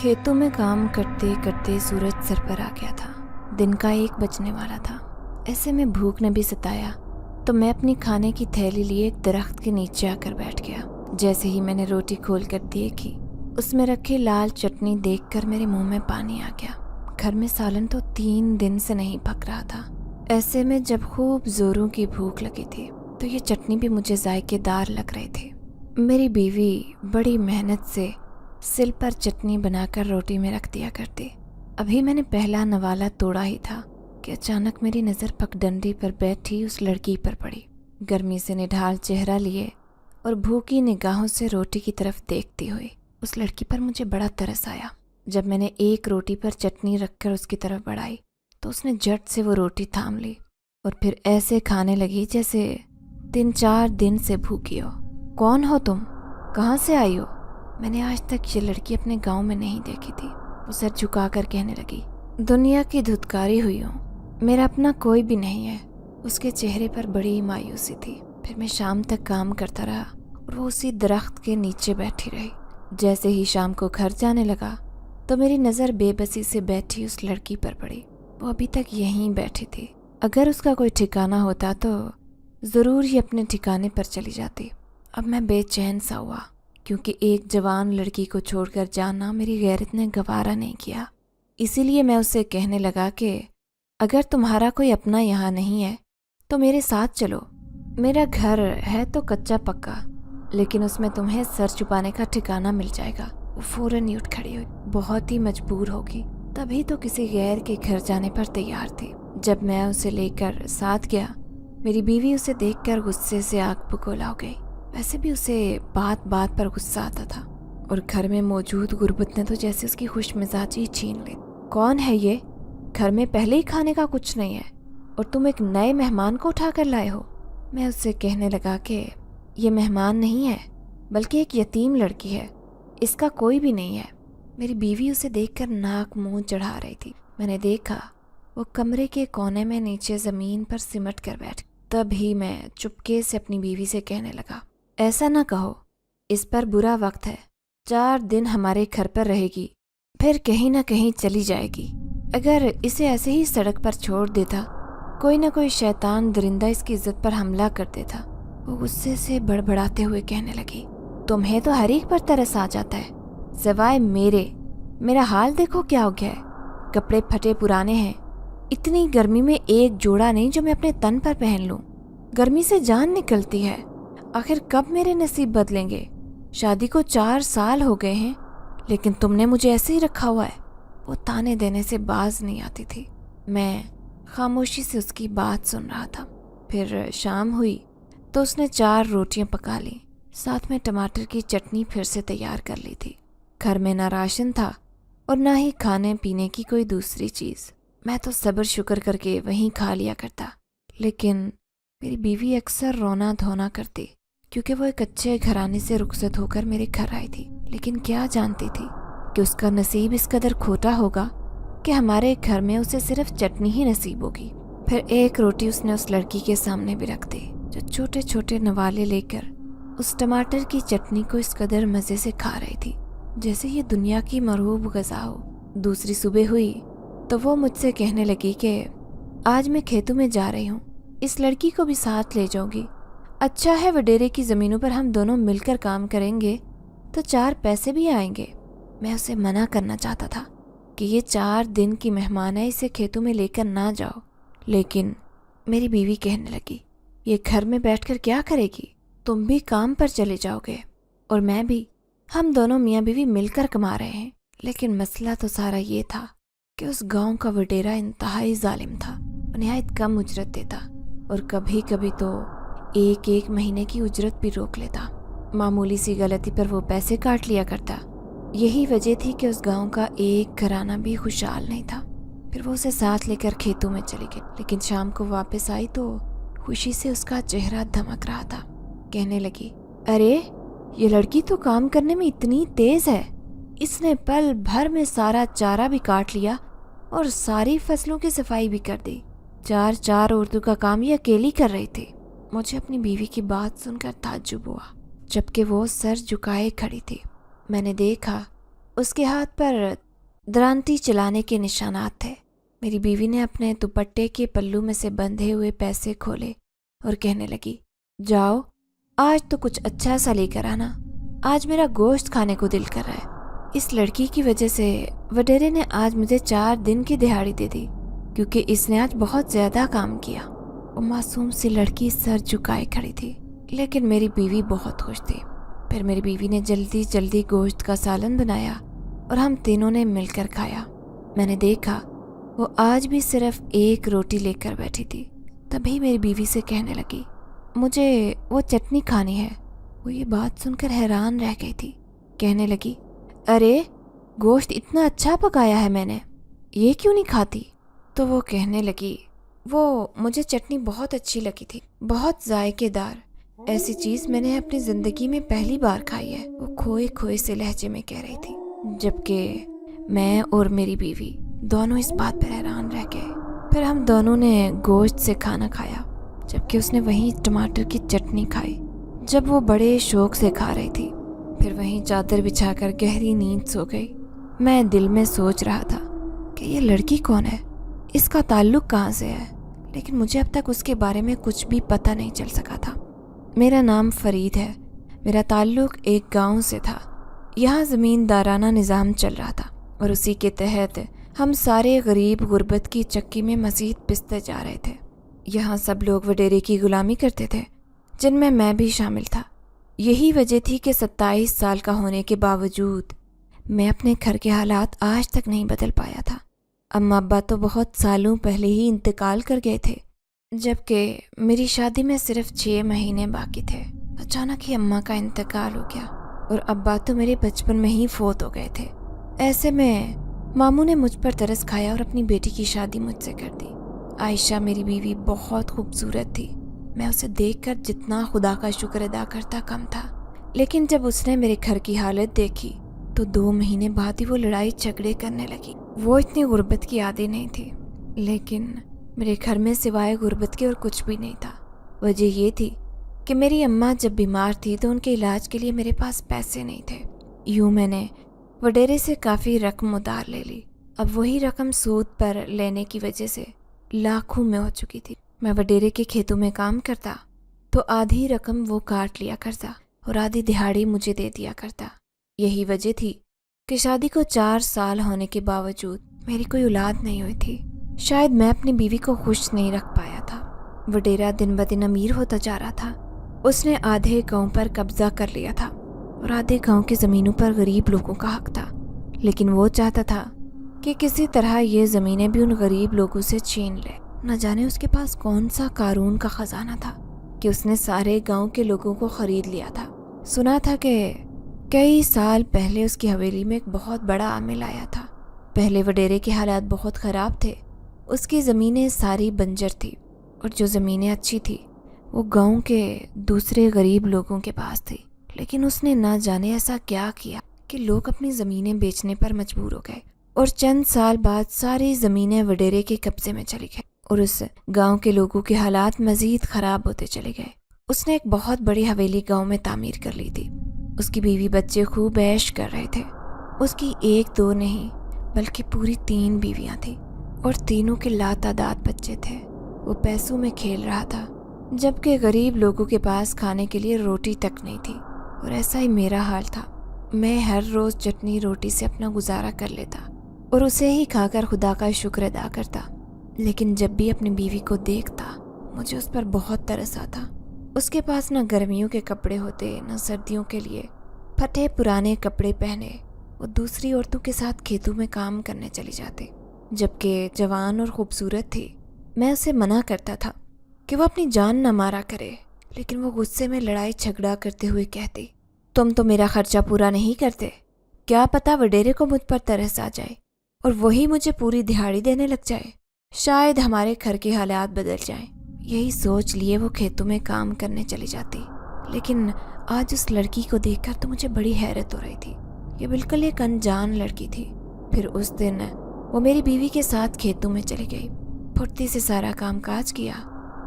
खेतों में काम करते करते सूरज सर पर आ गया था। दिन का 1 बजने वाला था। ऐसे में भूख ने भी सताया तो मैं अपनी खाने की थैली लिए एक दरख्त के नीचे आकर बैठ गया। जैसे ही मैंने रोटी खोलकर देखी, उसमें रखी लाल चटनी देखकर मेरे मुंह में पानी आ गया। घर में सालन तो 3 दिन से नहीं पक रहा था। ऐसे में जब खूब जोरों की भूख लगी थी तो ये चटनी भी मुझे जायकेदार लग रही थी। मेरी बीवी बड़ी मेहनत से सिल पर चटनी बनाकर रोटी में रख दिया करती। अभी मैंने पहला नवाला तोड़ा ही था कि अचानक मेरी नज़र पगडंडी पर बैठी उस लड़की पर पड़ी। गर्मी से निढाल चेहरा लिए और भूखी निगाहों से रोटी की तरफ देखती हुई उस लड़की पर मुझे बड़ा तरस आया। जब मैंने एक रोटी पर चटनी रखकर उसकी तरफ बढ़ाई तो उसने झट से वो रोटी थाम ली और फिर ऐसे खाने लगी जैसे 3-4 दिन से भूखी हो। कौन हो तुम? कहाँ से आई हो? मैंने आज तक ये लड़की अपने गांव में नहीं देखी थी। वो सर झुकाकर कहने लगी, दुनिया की धुतकारी हुई हूँ, मेरा अपना कोई भी नहीं है। उसके चेहरे पर बड़ी मायूसी थी। फिर मैं शाम तक काम करता रहा और वो उसी दरख्त के नीचे बैठी रही। जैसे ही शाम को घर जाने लगा तो मेरी नज़र बेबसी से बैठी उस लड़की पर पड़ी। वो अभी तक यहीं बैठी थी। अगर उसका कोई ठिकाना होता तो ज़रूर ही अपने ठिकाने पर चली जाती। अब मैं बेचैन सा हुआ क्योंकि एक जवान लड़की को छोड़कर जाना मेरी गैरत ने गवारा नहीं किया। इसीलिए मैं उससे कहने लगा कि अगर तुम्हारा कोई अपना यहाँ नहीं है तो मेरे साथ चलो। मेरा घर है तो कच्चा पक्का, लेकिन उसमें तुम्हें सर छुपाने का ठिकाना मिल जाएगा। वो फौरन ही उठ खड़ी हुई। बहुत ही मजबूर होगी तभी तो किसी गैर के घर जाने पर तैयार थी। जब मैं उसे लेकर साथ गया, मेरी बीवी उसे देखकर गुस्से से आग बबूला हो गई। वैसे भी उसे बात बात पर गुस्सा आता था और घर में मौजूद गुरबत ने तो जैसे उसकी खुश मिजाजी छीन ली। कौन है ये? घर में पहले ही खाने का कुछ नहीं है और तुम एक नए मेहमान को उठा कर लाए हो। मैं उससे कहने लगा कि ये मेहमान नहीं है बल्कि एक यतीम लड़की है, इसका कोई भी नहीं है। मेरी बीवी उसे देखकर नाक मुंह चढ़ा रही थी। मैंने देखा वो कमरे के कोने में नीचे ज़मीन पर सिमट कर बैठ। तभी मैं चुपके से अपनी बीवी से कहने लगा, ऐसा ना कहो, इस पर बुरा वक्त है। 4 दिन हमारे घर पर रहेगी, फिर कहीं ना कहीं चली जाएगी। अगर इसे ऐसे ही सड़क पर छोड़ देता, कोई ना कोई शैतान दरिंदा इसकी इज्जत पर हमला कर देता। वो गुस्से से बड़बड़ाते हुए कहने लगी, तुम्हें तो हर एक पर तरस आ जाता है, सिवाय मेरा हाल देखो क्या हो गया है। कपड़े फटे पुराने हैं। इतनी गर्मी में एक जोड़ा नहीं जो मैं अपने तन पर पहन लूं। गर्मी से जान निकलती है। आखिर कब मेरे नसीब बदलेंगे? शादी को 4 साल हो गए हैं, लेकिन तुमने मुझे ऐसे ही रखा हुआ है। वो ताने देने से बाज नहीं आती थी। मैं खामोशी से उसकी बात सुन रहा था। फिर शाम हुई तो उसने 4 रोटियां पका ली, साथ में टमाटर की चटनी फिर से तैयार कर ली थी। घर में ना राशन था और ना ही खाने पीने की कोई दूसरी चीज़। मैं तो सब्र शुक्र करके वहीं खा लिया करता, लेकिन मेरी बीवी अक्सर रोना धोना करती क्योंकि वो एक अच्छे घराने से रुखसत होकर मेरे घर आई थी। लेकिन क्या जानती थी कि उसका नसीब इस कदर खोटा होगा कि हमारे घर में उसे सिर्फ चटनी ही नसीब होगी। फिर एक रोटी उसने उस लड़की के सामने भी रख दी जो छोटे छोटे नवाले लेकर उस टमाटर की चटनी को इस कदर मज़े से खा रही थी जैसे ये दुनिया की मरहूब ग़िज़ा हो। दूसरी सुबह हुई तो वो मुझसे कहने लगी कि आज मैं खेतों में जा रही हूँ, इस लड़की को भी साथ ले जाऊंगी। अच्छा है वडेरे की ज़मीनों पर हम दोनों मिलकर काम करेंगे तो 4 पैसे भी आएंगे। मैं उसे मना करना चाहता था कि ये 4 दिन की मेहमान है, इसे खेतों में लेकर ना जाओ, लेकिन मेरी बीवी कहने लगी, ये घर में बैठकर क्या करेगी? तुम भी काम पर चले जाओगे और मैं भी। हम दोनों मियाँ बीवी मिलकर कमा रहे हैं। लेकिन मसला तो सारा ये था कि उस गांव का वडेरा इंतहाई जालिम था, निहायत कम उजरत देता और कभी कभी तो 1-1 महीने की उजरत भी रोक लेता। मामूली सी गलती पर वो पैसे काट लिया करता। यही वजह थी कि उस गांव का एक घराना भी खुशहाल नहीं था। फिर वो उसे साथ लेकर खेतों में चली गई, लेकिन शाम को वापस आई तो खुशी से उसका चेहरा धमक रहा था। कहने लगी, अरे ये लड़की तो काम करने में इतनी तेज है, इसने पल भर में सारा चारा भी काट लिया और सारी फसलों की सफाई भी कर दी। 4 औरतों का काम ये अकेली कर रही थी। मुझे अपनी बीवी की बात सुनकर ताज्जुब हुआ, जबकि वो सर झुकाए खड़ी थी। मैंने देखा उसके हाथ पर दरांती चलाने के निशानात थे। मेरी बीवी ने अपने दुपट्टे के पल्लू में से बंधे हुए पैसे खोले और कहने लगी, जाओ आज तो कुछ अच्छा सा लेकर आना, आज मेरा गोश्त खाने को दिल कर रहा है। इस लड़की की वजह से वडेरे ने आज मुझे 4 दिन की दिहाड़ी दे दी, क्योंकि इसने आज बहुत ज़्यादा काम किया। वो मासूम सी लड़की सर झुकाए खड़ी थी, लेकिन मेरी बीवी बहुत खुश थी। फिर मेरी बीवी ने जल्दी जल्दी गोश्त का सालन बनाया और हम तीनों ने मिलकर खाया। मैंने देखा वो आज भी सिर्फ एक रोटी लेकर बैठी थी। तभी मेरी बीवी से कहने लगी, मुझे वो चटनी खानी है। वो ये बात सुनकर हैरान रह गई थी। कहने लगी, अरे गोश्त इतना अच्छा पकाया है मैंने, ये क्यों नहीं खाती? तो वो कहने लगी, वो मुझे चटनी बहुत अच्छी लगी थी, बहुत जायकेदार, ऐसी चीज़ मैंने अपनी ज़िंदगी में पहली बार खाई है। वो खोए खोए से लहजे में कह रही थी, जबकि मैं और मेरी बीवी दोनों इस बात पर हैरान रह गए। फिर हम दोनों ने गोश्त से खाना खाया, जबकि उसने वहीं टमाटर की चटनी खाई जब वो बड़े शौक से खा रही थी। फिर वहीं चादर बिछाकर गहरी नींद सो गई। मैं दिल में सोच रहा था कि ये लड़की कौन है, इसका ताल्लुक कहाँ से है, लेकिन मुझे अब तक उसके बारे में कुछ भी पता नहीं चल सका था। मेरा नाम फरीद है, मेरा ताल्लुक एक गांव से था। यहाँ ज़मींदाराना निज़ाम चल रहा था और उसी के तहत हम सारे गरीब गुर्बत की चक्की में मज़ीद पिसते जा रहे थे। यहाँ सब लोग वडेरे की गुलामी करते थे, जिनमें मैं भी शामिल था। यही वजह थी कि 27 साल का होने के बावजूद मैं अपने घर के हालात आज तक नहीं बदल पाया था। अम्मा अब्बा तो बहुत सालों पहले ही इंतकाल कर गए थे, जबकि मेरी शादी में सिर्फ 6 महीने बाकी थे। अचानक ही अम्मा का इंतकाल हो गया और अब्बा तो मेरे बचपन में ही फोत हो गए थे। ऐसे में मामू ने मुझ पर तरस खाया और अपनी बेटी की शादी मुझसे कर दी। आयशा मेरी बीवी बहुत खूबसूरत थी। मैं उसे देखकर जितना खुदा का शुक्र अदा करता कम था। लेकिन जब उसने मेरे घर की हालत देखी तो 2 महीने बाद ही वो लड़ाई झगड़े करने लगी। वो इतनी गुर्बत की आदी नहीं थी, लेकिन मेरे घर में सिवाय गुर्बत के और कुछ भी नहीं था। वजह ये थी कि मेरी अम्मा जब बीमार थी तो उनके इलाज के लिए मेरे पास पैसे नहीं थे। यूँ मैंने वडेरे से काफ़ी रकम उधार ले ली। अब वही रकम सूद पर लेने की वजह से लाखों में हो चुकी थी। मैं वडेरे के खेतों में काम करता तो आधी रकम वो काट लिया करता और आधी दिहाड़ी मुझे दे दिया करता। यही वजह थी कि शादी को 4 साल होने के बावजूद मेरी कोई औलाद नहीं हुई थी। शायद मैं अपनी बीवी को खुश नहीं रख पाया था। वडेरा दिन ब दिन अमीर होता जा रहा था। उसने आधे गांव पर कब्जा कर लिया था और आधे गांव की ज़मीनों पर गरीब लोगों का हक था। लेकिन वो चाहता था कि किसी तरह ये ज़मीनें भी उन गरीब लोगों से छीन ले। न जाने उसके पास कौन सा कारून का खजाना था कि उसने सारे गांव के लोगों को खरीद लिया था। सुना था कि कई साल पहले उसकी हवेली में एक बहुत बड़ा आमिल आया था। पहले वडेरे के हालात बहुत ख़राब थे। उसकी ज़मीनें सारी बंजर थी और जो ज़मीनें अच्छी थी वो गांव के दूसरे गरीब लोगों के पास थी। लेकिन उसने ना जाने ऐसा क्या किया कि लोग अपनी ज़मीनें बेचने पर मजबूर हो गए और चंद साल बाद सारी ज़मीनें वडेरे के कब्जे में चली गई और उस गांव के लोगों के हालात मज़ीद ख़राब होते चले गए। उसने एक बहुत बड़ी हवेली गांव में तामीर कर ली थी। उसकी बीवी बच्चे खूब ऐश कर रहे थे। उसकी 1-2 नहीं बल्कि पूरी 3 बीवियां थी और तीनों के लातादाद बच्चे थे। वो पैसों में खेल रहा था, जबकि गरीब लोगों के पास खाने के लिए रोटी तक नहीं थी। और ऐसा ही मेरा हाल था। मैं हर रोज़ चटनी रोटी से अपना गुजारा कर लेता और उसे ही खाकर खुदा का शुक्र अदा करता। लेकिन जब भी अपनी बीवी को देखता मुझे उस पर बहुत तरस आता। उसके पास न गर्मियों के कपड़े होते न सर्दियों के लिए। फटे पुराने कपड़े पहने वो दूसरी औरतों के साथ खेतों में काम करने चली जाती, जबकि जवान और खूबसूरत थी। मैं उसे मना करता था कि वो अपनी जान न मारा करे, लेकिन वो गुस्से में लड़ाई झगड़ा करते हुए कहती, तुम तो मेरा खर्चा पूरा नहीं करते, क्या पता वडेरे को मुझ पर तरस आ जाए और वही मुझे पूरी दिहाड़ी देने लग जाए। शायद हमारे घर के हालात बदल जाएं। यही सोच लिए वो खेतों में काम करने चली जाती। लेकिन आज उस लड़की को देखकर तो मुझे बड़ी हैरत हो रही थी। ये बिल्कुल एक अनजान लड़की थी। फिर उस दिन वो मेरी बीवी के साथ खेतों में चली गई। फुर्ती से सारा काम काज किया।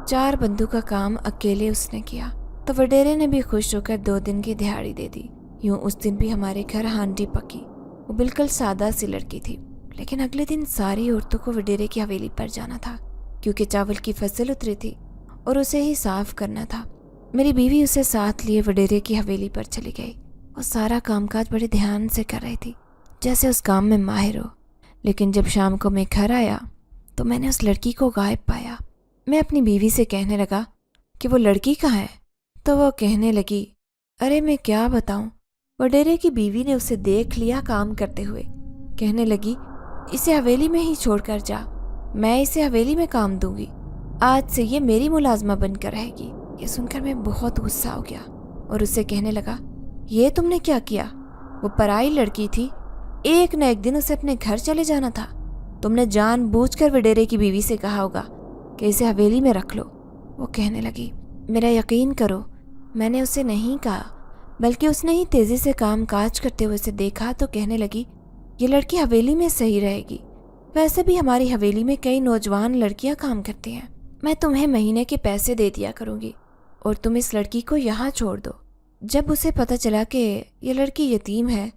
4 बंदों का काम अकेले उसने किया तो वडेरे ने भी खुश होकर 2 दिन की दिहाड़ी दे दी। यूँ उस दिन भी हमारे घर हांडी पकी वो बिल्कुल सादा सी लड़की थी, लेकिन अगले दिन सारी औरतों को वडेरे की हवेली पर जाना था क्योंकि चावल की फसल उतरी थी और उसे ही साफ करना था। मेरी बीवी उसे साथ लिए वडेरे की हवेली पर चली गई। वो सारा कामकाज बड़े ध्यान से कर रही थी, जैसे उस काम में माहिर हो। लेकिन जब शाम को मैं घर आया तो मैंने उस लड़की को गायब पाया। मैं अपनी बीवी से कहने लगा कि वो लड़की कहाँ है, तो वो कहने लगी, अरे मैं क्या बताऊं, वडेरे की बीवी ने उसे देख लिया काम करते हुए। कहने लगी, इसे हवेली में ही छोड़कर जा, मैं इसे हवेली में काम दूंगी, आज से ये मेरी मुलाजमा बनकर रहेगी। ये सुनकर मैं बहुत गुस्सा हो गया और उससे कहने लगा, ये तुमने क्या किया? वो पराई लड़की थी, एक न एक दिन उसे अपने घर चले जाना था। तुमने जानबूझकर वडेरे की बीवी से कहा होगा कि इसे हवेली में रख लो। वो कहने लगी, मेरा यकीन करो, मैंने उसे नहीं कहा, बल्कि उसने ही तेजी से काम काज करते हुए उसे देखा तो कहने लगी, ये लड़की हवेली में सही रहेगी, वैसे भी हमारी हवेली में कई नौजवान लड़कियां काम करती हैं, मैं तुम्हें महीने के पैसे दे दिया करूंगी और तुम इस लड़की को यहाँ छोड़ दो। जब उसे पता चला कि ये लड़की यतीम है,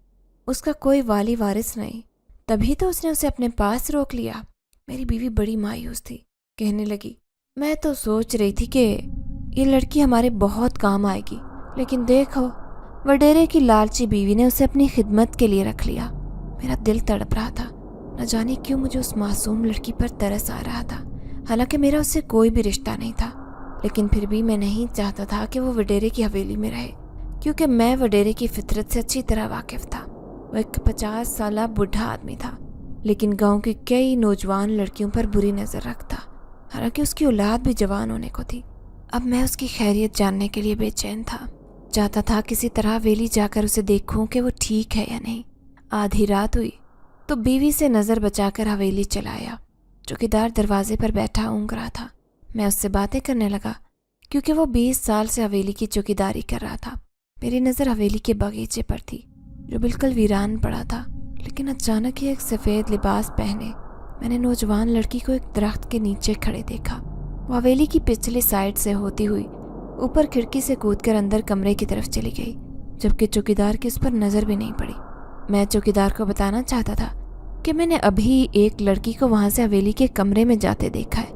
उसका कोई वाली वारिस नहीं, तभी तो उसने उसे अपने पास रोक लिया। मेरी बीवी बड़ी मायूस थी, कहने लगी, मैं तो सोच रही थी कि ये लड़की हमारे बहुत काम आएगी, लेकिन देखो वडेरे की लालची बीवी ने उसे अपनी खिदमत के लिए रख लिया। मेरा दिल तड़प रहा था, न जाने क्यों मुझे उस मासूम लड़की पर तरस आ रहा था। हालांकि मेरा उससे कोई भी रिश्ता नहीं था, लेकिन फिर भी मैं नहीं चाहता था कि वो वडेरे की हवेली में रहे, क्योंकि मैं वडेरे की फितरत से अच्छी तरह वाकिफ था। वो एक 50 साल बूढ़ा आदमी था, लेकिन गांव की कई नौजवान लड़कियों पर बुरी नज़र रखता, हालांकि उसकी औलाद भी जवान होने को थी। अब मैं उसकी खैरियत जानने के लिए बेचैन था, चाहता था किसी तरह हवेली जाकर उसे देखूं कि वो ठीक है या नहीं। आधी रात हुई तो बीवी से नज़र बचाकर हवेली चलाया। चौकीदार दरवाजे पर बैठा ऊँघ रहा था। मैं उससे बातें करने लगा, क्योंकि वो 20 साल से हवेली की चौकीदारी कर रहा था। मेरी नज़र हवेली के बगीचे पर थी, जो बिल्कुल वीरान पड़ा था, लेकिन अचानक ही एक सफ़ेद लिबास पहने मैंने नौजवान लड़की को एक दरख्त के नीचे खड़े देखा। वो हवेली की पिछली साइड से होती हुई ऊपर खिड़की से कूदकर अंदर कमरे की तरफ चली गई, जबकि चौकीदार की उस पर नज़र भी नहीं पड़ी। मैं चौकीदार को बताना चाहता था कि मैंने अभी एक लड़की को वहाँ से हवेली के कमरे में जाते देखा है,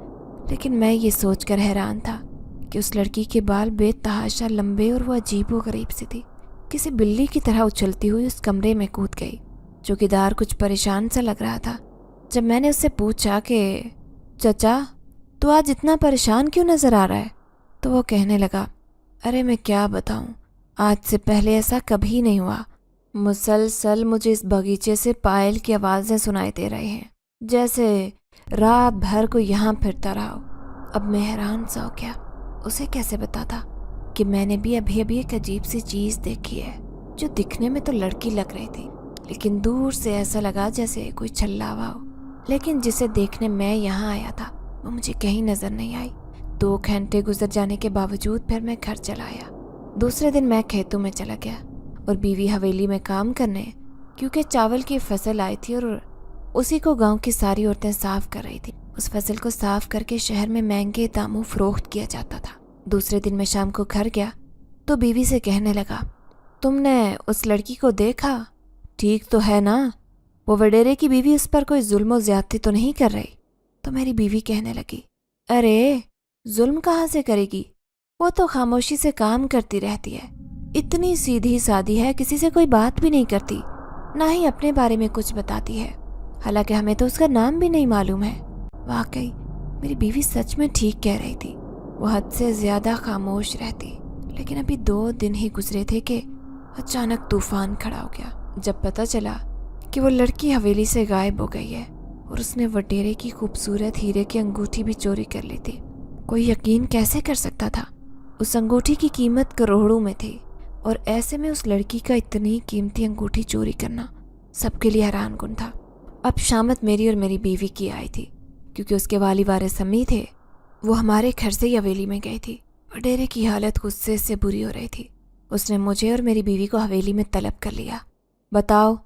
लेकिन मैं ये सोचकर हैरान था कि उस लड़की के बाल बेतहाशा लंबे और वो अजीबो गरीब सी थी। किसी बिल्ली की तरह उछलती हुई उस कमरे में कूद गई। चौकीदार कुछ परेशान सा लग रहा था। जब मैंने उससे पूछा कि चाचा, तू आज इतना परेशान क्यों नज़र आ रहा है, तो वो कहने लगा, अरे मैं क्या बताऊं, आज से पहले ऐसा कभी नहीं हुआ। मुसलसल मुझे इस बगीचे से पायल की आवाज़ें सुनाई दे रही हैं, जैसे रात भर को यहाँ फिरता रहा हो। अब मैं हैरान सा हो गया। उसे कैसे बताता कि मैंने भी अभी अभी एक अजीब सी चीज़ देखी है, जो दिखने में तो लड़की लग रही थी, लेकिन दूर से ऐसा लगा जैसे कोई छल्लावा हो। लेकिन जिसे देखने मैं यहाँ आया था वो मुझे कहीं नज़र नहीं आई। 2 घंटे गुजर जाने के बावजूद फिर मैं घर चला आया। दूसरे दिन मैं खेतों में चला गया और बीवी हवेली में काम करने, क्योंकि चावल की फसल आई थी और उसी को गांव की सारी औरतें साफ कर रही थी। उस फसल को साफ करके शहर में महंगे दामों फरोख्त किया जाता था। दूसरे दिन मैं शाम को घर गया तो बीवी से कहने लगा, तुमने उस लड़की को देखा, ठीक तो है ना? वो वडेरे की बीवी उस पर कोई जुल्म ज्यादती तो नहीं कर रही? तो मेरी बीवी कहने लगी, अरे जुल्म कहाँ से करेगी, वो तो खामोशी से काम करती रहती है, इतनी सीधी सादी है, किसी से कोई बात भी नहीं करती, ना ही अपने बारे में कुछ बताती है, हालांकि हमें तो उसका नाम भी नहीं मालूम है। वाकई मेरी बीवी सच में ठीक कह रही थी, वो हद से ज़्यादा खामोश रहती। लेकिन अभी 2 दिन ही गुजरे थे कि अचानक तूफान खड़ा हो गया, जब पता चला कि वो लड़की हवेली से गायब हो गई है और उसने वडेरे की खूबसूरत हीरे की अंगूठी भी चोरी कर ली थी। कोई यकीन कैसे कर सकता था? उस अंगूठी की कीमत करोड़ों में थी और ऐसे में उस लड़की का इतनी कीमती अंगूठी चोरी करना सबके लिए हैरान कुन था। अब शामत मेरी और मेरी बीवी की आई थी, क्योंकि उसके वाली वारिस अम्मी थे, वो हमारे घर से ही हवेली में गई थी। वडेरे की हालत गुस्से से बुरी हो रही थी। उसने मुझे और मेरी बीवी को हवेली में तलब कर लिया। बताओ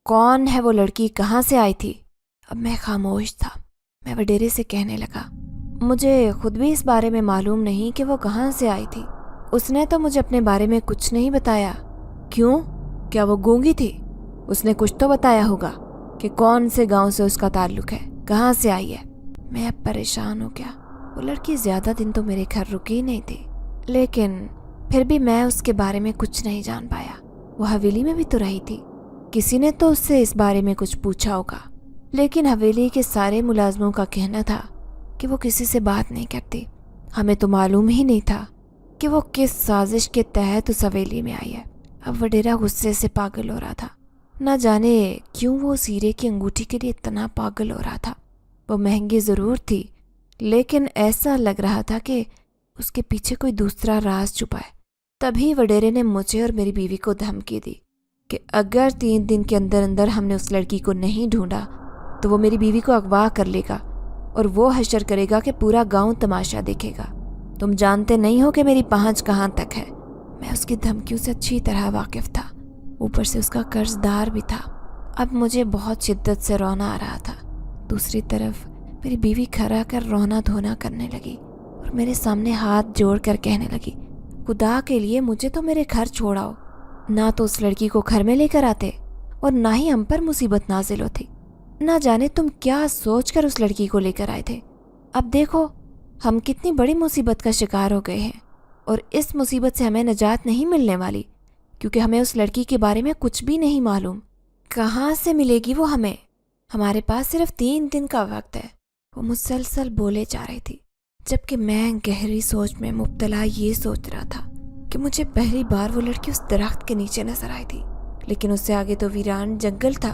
कौन है वो लड़की, कहाँ से आई थी? अब मैं खामोश था। मैं वडेरे से कहने लगा, मुझे खुद भी इस बारे में मालूम नहीं कि वो कहाँ से आई थी। उसने तो मुझे अपने बारे में कुछ नहीं बताया। क्यों, क्या वो गूंगी थी? اس نے कुछ तो बताया होगा कि कौन से गांव से उसका ताल्लुक है, कहाँ से आई है। मैं अब परेशान हो गया। वो लड़की ज़्यादा दिन तो मेरे घर रुकी ही नहीं थी, लेकिन फिर भी मैं उसके बारे में कुछ नहीं जान पाया। वो हवेली में भी तो रही थी, किसी ने तो उससे इस बारे में कुछ पूछा होगा, लेकिन हवेली के सारे मुलाजमों का कहना था कि वो किसी से बात नहीं करती। हमें तो मालूम ही नहीं था कि वो किस साजिश के तहत उस हवेली में आई है। अब वडेरा गुस्से से पागल हो रहा था। ना जाने क्यों वो उस हीरे की अंगूठी के लिए इतना पागल हो रहा था। वो महंगी ज़रूर थी, लेकिन ऐसा लग रहा था कि उसके पीछे कोई दूसरा राज छुपा है। तभी वडेरे ने मुझे और मेरी बीवी को धमकी दी कि अगर 3 दिन के अंदर अंदर हमने उस लड़की को नहीं ढूंढा तो वो मेरी बीवी को अगवा कर लेगा और वो हशर करेगा कि पूरा गांव तमाशा देखेगा। तुम जानते नहीं हो कि मेरी पहुंच कहाँ तक है। मैं उसकी धमकियों से अच्छी तरह वाकिफ था, ऊपर से उसका कर्जदार भी था। अब मुझे बहुत शिद्दत से रोना आ रहा था। दूसरी तरफ मेरी बीवी खड़ा कर रोना धोना करने लगी और मेरे सामने हाथ जोड़ कर कहने लगी, खुदा के लिए मुझे तो मेरे घर छोड़ाओ। ना तो उस लड़की को घर में लेकर आते और ना ही हम पर मुसीबत नाजिल होती। ना जाने तुम क्या सोचकर उस लड़की को लेकर आए थे। अब देखो हम कितनी बड़ी मुसीबत का शिकार हो गए हैं और इस मुसीबत से हमें निजात नहीं मिलने वाली, क्योंकि हमें उस लड़की के बारे में कुछ भी नहीं मालूम। कहाँ से मिलेगी वो हमें? हमारे पास सिर्फ 3 दिन का वक्त है। वो मुसलसल बोले जा रही थी, जबकि मैं गहरी सोच में मुब्तला ये सोच रहा था कि मुझे पहली बार वो लड़की उस दरख्त के नीचे नजर आई थी, लेकिन उससे आगे तो वीरान जंगल था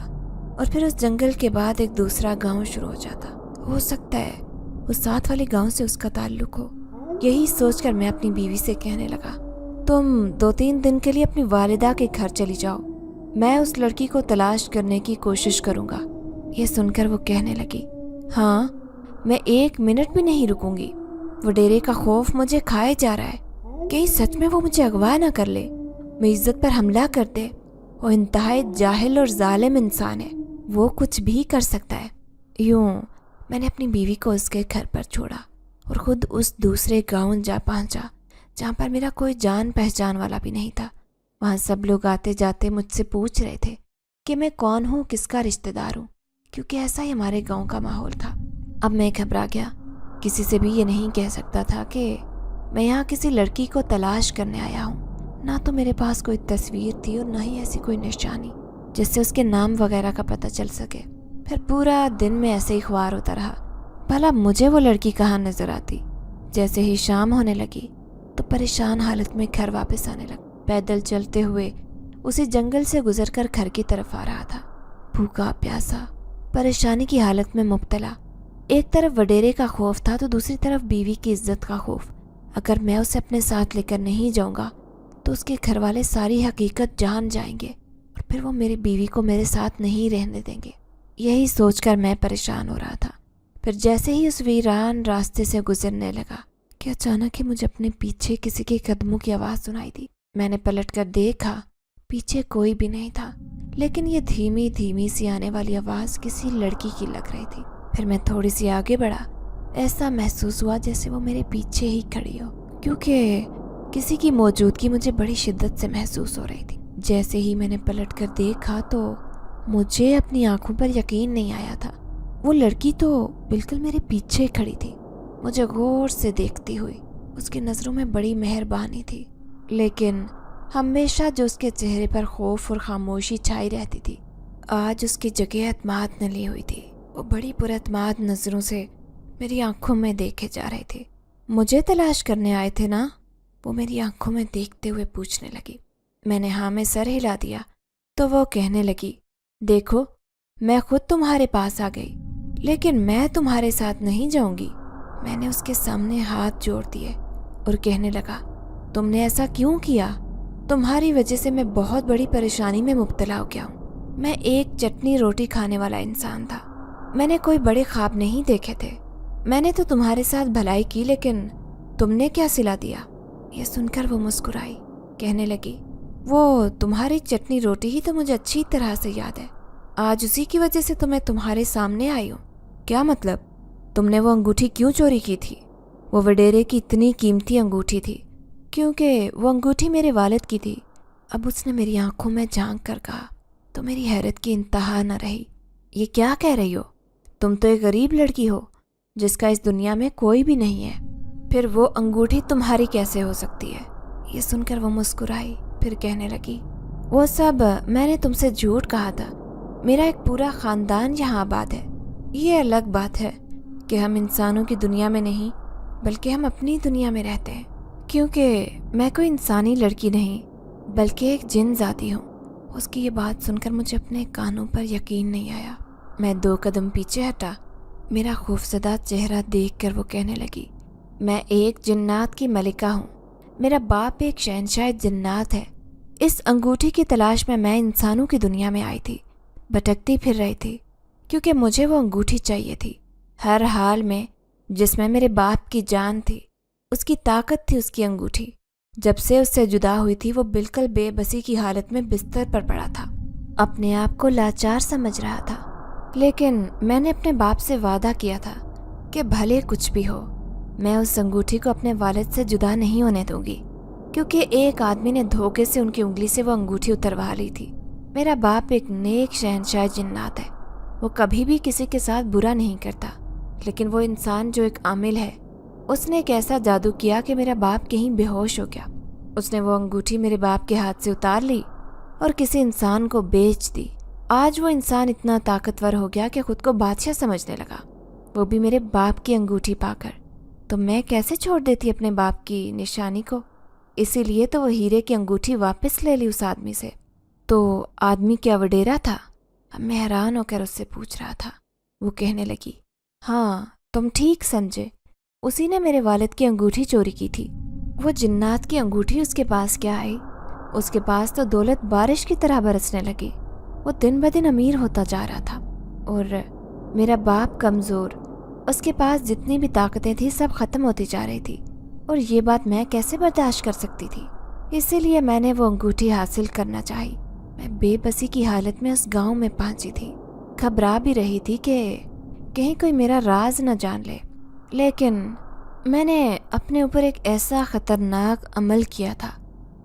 और फिर उस जंगल के बाद एक दूसरा गांव शुरू हो जाता। हो सकता है उस साथ वाले गांव से उसका ताल्लुक हो। यही सोचकर मैं अपनी बीवी से कहने लगा, तुम 2-3 दिन के लिए अपनी वालिदा के घर चली जाओ, मैं उस लड़की को तलाश करने की कोशिश करूंगा। ये सुनकर वो कहने लगी, हाँ मैं 1 मिनट भी नहीं रुकूंगी। वडेरे का खौफ मुझे खाए जा रहा है, कहीं सच में वो मुझे अगवा ना कर ले, मेरी इज्जत पर हमला कर दे। वो इंतहाई जाहिल और जालिम इंसान है, वो कुछ भी कर सकता है। यूं मैंने अपनी बीवी को उसके घर पर छोड़ा और ख़ुद उस दूसरे गांव जा पहुंचा जहां पर मेरा कोई जान पहचान वाला भी नहीं था। वहां सब लोग आते जाते मुझसे पूछ रहे थे कि मैं कौन हूँ, किसका रिश्तेदार हूँ, क्योंकि ऐसा ही हमारे गांव का माहौल था। अब मैं घबरा गया। किसी से भी ये नहीं कह सकता था कि मैं यहाँ किसी लड़की को तलाश करने आया हूँ। ना तो मेरे पास कोई तस्वीर थी और ना ही ऐसी कोई निशानी जिससे उसके नाम वगैरह का पता चल सके। फिर पूरा दिन में ऐसे ही ख्वार होता रहा, भला मुझे वो लड़की कहाँ नजर आती। जैसे ही शाम होने लगी तो परेशान हालत में घर वापस आने लगा। पैदल चलते हुए उसी जंगल से गुजरकर घर की तरफ आ रहा था, भूखा प्यासा, परेशानी की हालत में मुब्तला। एक तरफ वडेरे का खौफ था तो दूसरी तरफ बीवी की इज्जत का खौफ। अगर मैं उसे अपने साथ लेकर नहीं जाऊंगा तो उसके घर वाले सारी हकीकत जान जाएंगे और फिर वो मेरी बीवी को मेरे साथ नहीं रहने देंगे। यही सोचकर मैं परेशान हो रहा था। फिर जैसे ही उस वीरान रास्ते से गुजरने लगा कि अचानक ही मुझे अपने पीछे किसी के कदमों की आवाज़ सुनाई दी। मैंने पलटकर देखा, पीछे कोई भी नहीं था, लेकिन ये धीमी धीमी सी आने वाली आवाज़ किसी लड़की की लग रही थी। फिर मैं थोड़ी सी आगे बढ़ा, ऐसा महसूस हुआ जैसे वो मेरे पीछे ही खड़ी हो, क्योंकि किसी की मौजूदगी मुझे बड़ी शिद्दत से महसूस हो रही थी। जैसे ही मैंने पलटकर देखा तो मुझे अपनी आंखों पर यकीन नहीं आया था। वो लड़की तो बिल्कुल मेरे पीछे खड़ी थी, मुझे गौर से देखती हुई। उसकी नज़रों में बड़ी मेहरबानी थी, लेकिन हमेशा जो उसके चेहरे पर खौफ और खामोशी छाई रहती थी, आज उसकी जगह एतमाद न ली हुई थी। वो बड़ी पुरएतमाद नज़रों से मेरी आंखों में देखे जा रहे थे। मुझे तलाश करने आए थे ना? वो मेरी आंखों में देखते हुए पूछने लगी। मैंने हाँ में सर हिला दिया तो वो कहने लगी, देखो मैं खुद तुम्हारे पास आ गई, लेकिन मैं तुम्हारे साथ नहीं जाऊंगी। मैंने उसके सामने हाथ जोड़ दिए और कहने लगा, तुमने ऐसा क्यों किया? तुम्हारी वजह से मैं बहुत बड़ी परेशानी में मुब्तला हो गया हूँ। मैं एक चटनी रोटी खाने वाला इंसान था, मैंने कोई बड़े ख्वाब नहीं देखे थे। मैंने तो तुम्हारे साथ भलाई की, लेकिन तुमने क्या सिला दिया? ये सुनकर वो मुस्कुराई, कहने लगी, वो तुम्हारी चटनी रोटी ही तो मुझे अच्छी तरह से याद है। आज उसी की वजह से तो मैं तुम्हारे सामने आई हूँ। क्या मतलब? तुमने वो अंगूठी क्यों चोरी की थी? वो वडेरे की इतनी कीमती अंगूठी थी, क्योंकि वो अंगूठी मेरे वालिद की थी। अब उसने मेरी आंखों में झांक कर कहा, तो मेरी हैरत की इंतहा न रही। ये क्या कह रही हो? तुम तो एक गरीब लड़की हो जिसका इस दुनिया में कोई भी नहीं है, फिर वो अंगूठी तुम्हारी कैसे हो सकती है? ये सुनकर वो मुस्कुराई, फिर कहने लगी, वो सब मैंने तुमसे झूठ कहा था। मेरा एक पूरा खानदान यहाँ आबाद है। ये अलग बात है कि हम इंसानों की दुनिया में नहीं बल्कि हम अपनी दुनिया में रहते हैं, क्योंकि मैं कोई इंसानी लड़की नहीं बल्कि एक जिन जाती हूँ। उसकी ये बात सुनकर मुझे अपने कानों पर यकीन नहीं आया। मैं 2 कदम पीछे हटा। मेरा खौफजदा चेहरा देखकर वो कहने लगी, मैं एक जिन्नात की मलिका हूँ। मेरा बाप एक शहंशाह जिन्नात है। इस अंगूठी की तलाश में मैं इंसानों की दुनिया में आई थी, भटकती फिर रही थी, क्योंकि मुझे वो अंगूठी चाहिए थी। हर हाल में जिसमें मेरे बाप की जान थी, उसकी ताकत थी उसकी अंगूठी। जब से उससे जुदा हुई थी वो बिल्कुल बेबसी की हालत में बिस्तर पर पड़ा था, अपने आप को लाचार समझ रहा था। लेकिन मैंने अपने बाप से वादा किया था कि भले कुछ भी हो मैं उस अंगूठी को अपने वालिद से जुदा नहीं होने दूंगी, क्योंकि एक आदमी ने धोखे से उनकी उंगली से वो अंगूठी उतरवा ली थी। मेरा बाप एक नेक शहंशाह जिन्नात है। वो कभी भी किसी के साथ बुरा नहीं करता, लेकिन वो इंसान जो एक आमिल है, उसने एक ऐसा जादू किया कि मेरा बाप कहीं बेहोश हो गया। उसने वो अंगूठी मेरे बाप के हाथ से उतार ली और किसी इंसान को बेच दी। आज वो इंसान इतना ताकतवर हो गया कि खुद को बादशाह समझने लगा, वो भी मेरे बाप की अंगूठी पाकर। तो मैं कैसे छोड़ देती अपने बाप की निशानी को? इसीलिए तो वो हीरे की अंगूठी वापस ले ली उस आदमी से। तो आदमी क्या वडेरा था? अब मैं हैरान होकर उससे पूछ रहा था। वो कहने लगी, हाँ तुम ठीक समझे, उसी ने मेरे वालिद की अंगूठी चोरी की थी। वो जिन्नात की अंगूठी उसके पास क्या आई? उसके पास तो दौलत बारिश की तरह बरसने लगी। वो दिन ब दिन अमीर होता जा रहा था और मेरा बाप कमज़ोर। उसके पास जितनी भी ताकतें थी सब ख़त्म होती जा रही थी, और ये बात मैं कैसे बर्दाश्त कर सकती थी? इसीलिए मैंने वो अंगूठी हासिल करना चाही। मैं बेबसी की हालत में उस गांव में पहुंची थी। घबरा भी रही थी कि कहीं कोई मेरा राज न जान ले, लेकिन मैंने अपने ऊपर एक ऐसा ख़तरनाक अमल किया था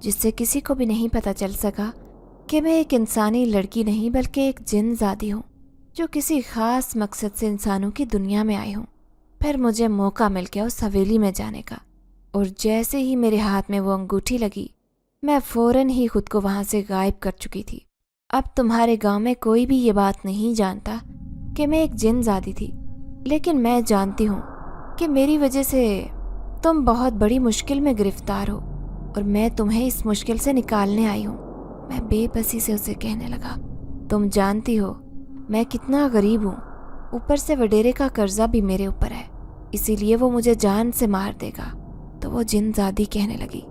जिससे किसी को भी नहीं पता चल सका कि मैं एक इंसानी लड़की नहीं बल्कि एक जिन्नज़ादी हूँ जो किसी ख़ास मकसद से इंसानों की दुनिया में आई हूँ। फिर मुझे मौका मिल गया उस हवेली में जाने का, और जैसे ही मेरे हाथ में वो अंगूठी लगी मैं फ़ौरन ही खुद को वहाँ से गायब कर चुकी थी। अब तुम्हारे गांव में कोई भी ये बात नहीं जानता कि मैं एक जिन्नज़ादी थी, लेकिन मैं जानती हूँ कि मेरी वजह से तुम बहुत बड़ी मुश्किल में गिरफ्तार हो और मैं तुम्हें इस मुश्किल से निकालने आई हूँ। मैं बेबसी से उसे कहने लगा, तुम जानती हो मैं कितना गरीब हूँ, ऊपर से वडेरे का कर्जा भी मेरे ऊपर है, इसीलिए वो मुझे जान से मार देगा। तो वो जिन्नज़ादी कहने लगी,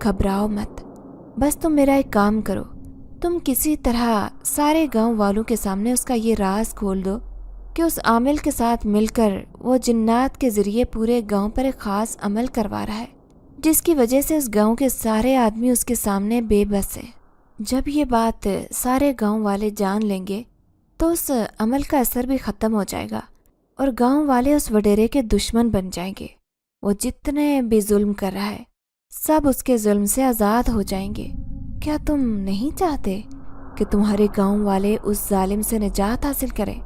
घबराओ मत, बस तुम मेरा एक काम करो, तुम किसी तरह सारे गांव वालों के सामने उसका ये राज खोल दो कि उस आमिल के साथ मिलकर वो जिन्नात के ज़रिए पूरे गांव पर एक ख़ास अमल करवा रहा है, जिसकी वजह से उस गांव के सारे आदमी उसके सामने बेबस हैं। जब ये बात सारे गांव वाले जान लेंगे तो उस अमल का असर भी ख़त्म हो जाएगा और गांव वाले उस वडेरे के दुश्मन बन जाएंगे। वो जितने भी जुल्म कर रहा है सब उसके जुल्म से आज़ाद हो जाएंगे। क्या तुम नहीं चाहते कि तुम्हारे गांव वाले उस जालिम से निजात हासिल करें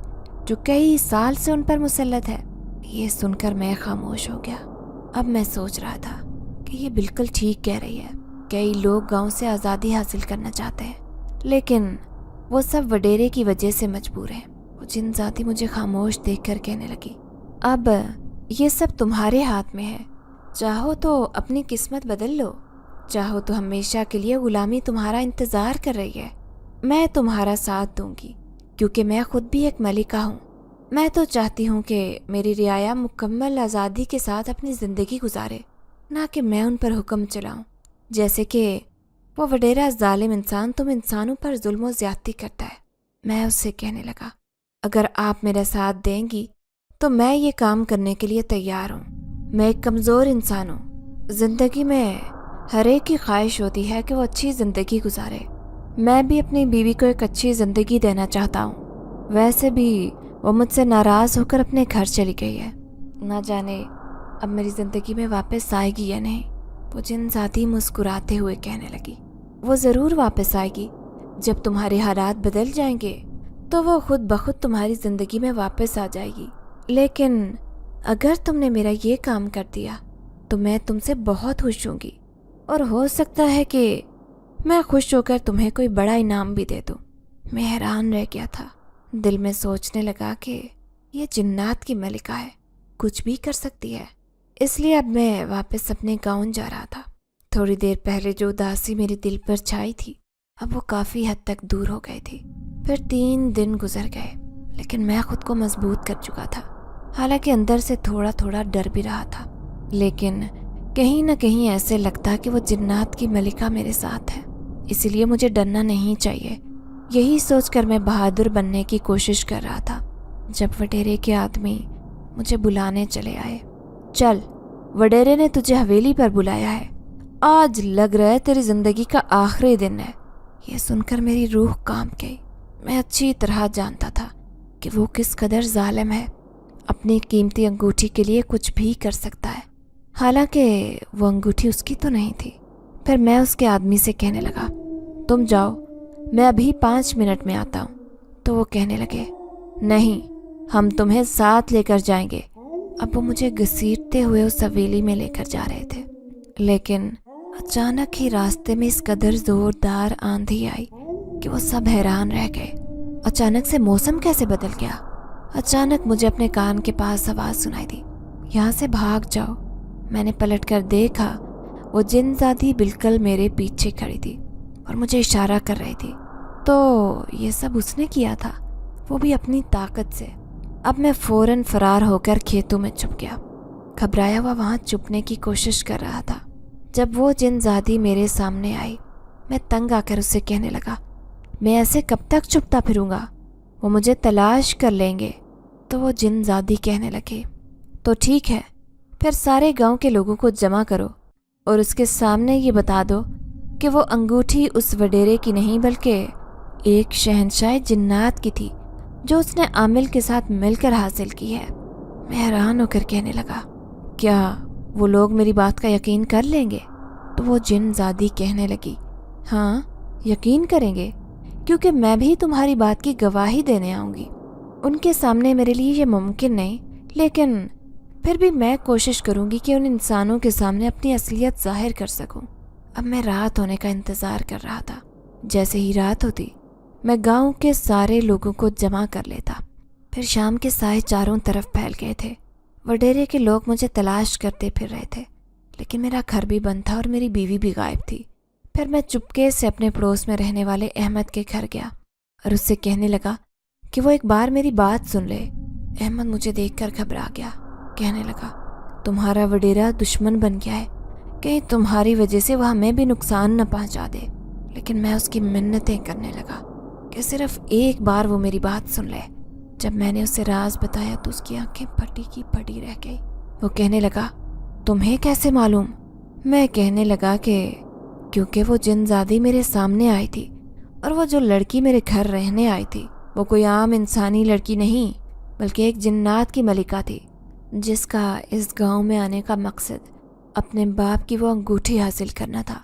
जो कई साल से उन पर मुसल्लत है? ये सुनकर मैं खामोश हो गया। अब मैं सोच रहा था कि ये बिल्कुल ठीक कह रही है। कई लोग गांव से आज़ादी हासिल करना चाहते हैं, लेकिन वो सब वडेरे की वजह से मजबूर हैं। वो जिन्नज़ादी मुझे खामोश देखकर कहने लगी, अब ये सब तुम्हारे हाथ में है, चाहो तो अपनी किस्मत बदल लो, चाहो तो हमेशा के लिए गुलामी तुम्हारा इंतज़ार कर रही है। मैं तुम्हारा साथ दूंगी क्योंकि मैं खुद भी एक मलिका हूँ। मैं तो चाहती हूँ कि मेरी रियाया मुकम्मल आज़ादी के साथ अपनी ज़िंदगी गुजारे, ना कि मैं उन पर हुक्म चलाऊँ, जैसे कि वो वडेरा जालिम इंसान तुम इंसानों पर जुल्म ज़्यादती करता है। मैं उससे कहने लगा, अगर आप मेरा साथ देंगी तो मैं ये काम करने के लिए तैयार हूँ। मैं एक कमज़ोर इंसान हूँ। ज़िंदगी में हर एक की ख्वाहिश होती है कि वो अच्छी ज़िंदगी गुजारे। मैं भी अपनी बीवी को एक अच्छी ज़िंदगी देना चाहता हूँ। वैसे भी वो मुझसे नाराज़ होकर अपने घर चली गई है, ना जाने अब मेरी ज़िंदगी में वापस आएगी या नहीं। वो जिन्नज़ादी मुस्कुराते हुए कहने लगी, वो ज़रूर वापस आएगी, जब तुम्हारे हालात बदल जाएंगे तो वो खुद बखुद तुम्हारी ज़िंदगी में वापस आ जाएगी। लेकिन अगर तुमने मेरा ये काम कर दिया तो मैं तुमसे बहुत खुश होंगी, और हो सकता है कि मैं खुश होकर तुम्हें कोई बड़ा इनाम भी दे दूँ। मैं हैरान रह गया था। दिल में सोचने लगा कि ये जिन्नात की मलिका है, कुछ भी कर सकती है। इसलिए अब मैं वापस अपने गाँव जा रहा था। थोड़ी देर पहले जो उदासी मेरे दिल पर छाई थी अब वो काफ़ी हद तक दूर हो गई थी। फिर 3 दिन गुजर गए, लेकिन मैं खुद को मजबूत कर चुका था। हालांकि अंदर से थोड़ा थोड़ा डर भी रहा था, लेकिन कहीं ना कहीं ऐसे लगता कि वो जिन्नात की मलिका मेरे साथ है, इसीलिए मुझे डरना नहीं चाहिए। यही सोचकर मैं बहादुर बनने की कोशिश कर रहा था जब वडेरे के आदमी मुझे बुलाने चले आए। चल, वडेरे ने तुझे हवेली पर बुलाया है, आज लग रहा है तेरी जिंदगी का आखिरी दिन है। ये सुनकर मेरी रूह कांप गई। मैं अच्छी तरह जानता था कि वो किस कदर जालिम है, अपनी कीमती अंगूठी के लिए कुछ भी कर सकता है। हालांकि वो अंगूठी उसकी तो नहीं थी। फिर मैं उसके आदमी से कहने लगा, तुम जाओ, मैं अभी 5 मिनट में आता हूँ। तो वो कहने लगे, नहीं, हम तुम्हें साथ लेकर जाएंगे। अब वो मुझे घसीटते हुए उस हवेली में लेकर जा रहे थे, लेकिन अचानक ही रास्ते में इस कदर जोरदार आंधी आई कि वो सब हैरान रह गए। अचानक से मौसम कैसे बदल गया। अचानक मुझे अपने कान के पास आवाज़ सुनाई दी, यहाँ से भाग जाओ। मैंने पलट कर देखा, वो जिनजादी बिल्कुल मेरे पीछे खड़ी थी और मुझे इशारा कर रही थी। तो ये सब उसने किया था, वो भी अपनी ताकत से। अब मैं फ़ौरन फरार होकर खेतों में छुप गया। घबराया हुआ वहाँ छुपने की कोशिश कर रहा था। जब वो जिनजादी मेरे सामने आई, मैं तंग आकर उससे कहने लगा, मैं ऐसे कब तक छुपता फिरूंगा, वो मुझे तलाश कर लेंगे। तो वो जिनजादी कहने लगे, तो ठीक है, फिर सारे गांव के लोगों को जमा करो और उसके सामने ये बता दो कि वो अंगूठी उस वडेरे की नहीं बल्कि एक शहंशाह जिन्नात की थी जो उसने आमिल के साथ मिलकर हासिल की है। मैं हैरान होकर कहने लगा, क्या वो लोग मेरी बात का यकीन कर लेंगे? तो वो जिनजादी कहने लगी, हाँ, यकीन करेंगे, क्योंकि मैं भी तुम्हारी बात की गवाही देने आऊँगी। उनके सामने मेरे लिए ये मुमकिन नहीं, लेकिन फिर भी मैं कोशिश करूँगी कि उन इंसानों के सामने अपनी असलियत जाहिर कर सकूँ। अब मैं रात होने का इंतज़ार कर रहा था। जैसे ही रात होती, मैं गांव के सारे लोगों को जमा कर लेता। फिर शाम के साए चारों तरफ फैल गए थे। वडेरे के लोग मुझे तलाश करते फिर रहे थे, लेकिन मेरा घर भी बंद था और मेरी बीवी भी गायब थी। फिर मैं चुपके से अपने पड़ोस में रहने वाले अहमद के घर गया और उससे कहने लगा कि वो एक बार मेरी बात सुन ले। अहमद मुझे देखकर घबरा गया, कहने लगा, तुम्हारा वडेरा दुश्मन बन गया है, कहीं तुम्हारी वजह से वह हमें भी नुकसान न पहुंचा दे। लेकिन मैं उसकी मिन्नतें करने लगा कि सिर्फ एक बार वो मेरी बात सुन ले। जब मैंने उसे राज बताया तो उसकी आंखें फटी की फटी रह गई। वो कहने लगा, तुम्हें कैसे मालूम? मैं कहने लगा कि क्योंकि वो जिनजादी मेरे सामने आई थी, और वो जो लड़की मेरे घर रहने आई थी वो कोई आम इंसानी लड़की नहीं बल्कि एक जिन्नात की मलिका थी, जिसका इस गांव में आने का मकसद अपने बाप की वो अंगूठी हासिल करना था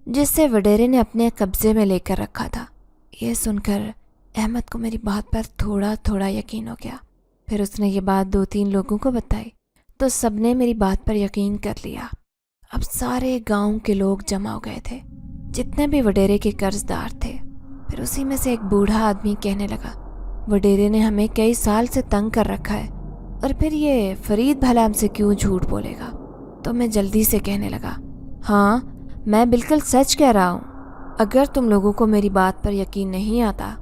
जिससे वडेरे ने अपने कब्जे में लेकर रखा था। ये सुनकर अहमद को मेरी बात पर थोड़ा थोड़ा यकीन हो गया। फिर उसने ये बात 2-3 लोगों को बताई तो सबने मेरी बात पर यकीन कर लिया। अब सारे गांव के लोग जमा हो गए थे, जितने भी वडेरे के कर्जदार थे। फिर उसी में से एक बूढ़ा आदमी कहने लगा, वडेरे ने हमें कई साल से तंग कर रखा है, और फिर ये फरीद भला हमसे क्यों झूठ बोलेगा? तो मैं जल्दी से कहने लगा, हाँ, मैं बिल्कुल सच कह रहा हूँ। अगर तुम लोगों को मेरी बात पर यकीन नहीं आता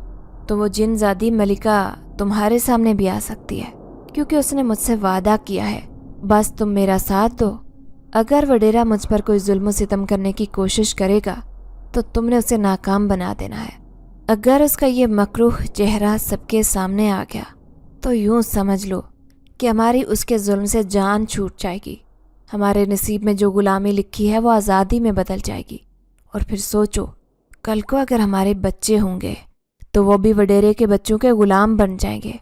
तो वो जिनजादी मलिका तुम्हारे सामने भी आ सकती है, क्योंकि उसने मुझसे वादा किया है। बस तुम मेरा साथ दो। अगर वडेरा मुझ पर कोई जुल्म सितम करने की कोशिश करेगा तो तुमने उसे नाकाम बना देना है। अगर उसका ये मकरूह चेहरा सबके सामने आ गया तो यूं समझ लो कि हमारी उसके जुल्म से जान छूट जाएगी। हमारे नसीब में जो गुलामी लिखी है वो आज़ादी में बदल जाएगी। और फिर सोचो, कल को अगर हमारे बच्चे होंगे तो वो भी वडेरे के बच्चों के गुलाम बन जाएंगे।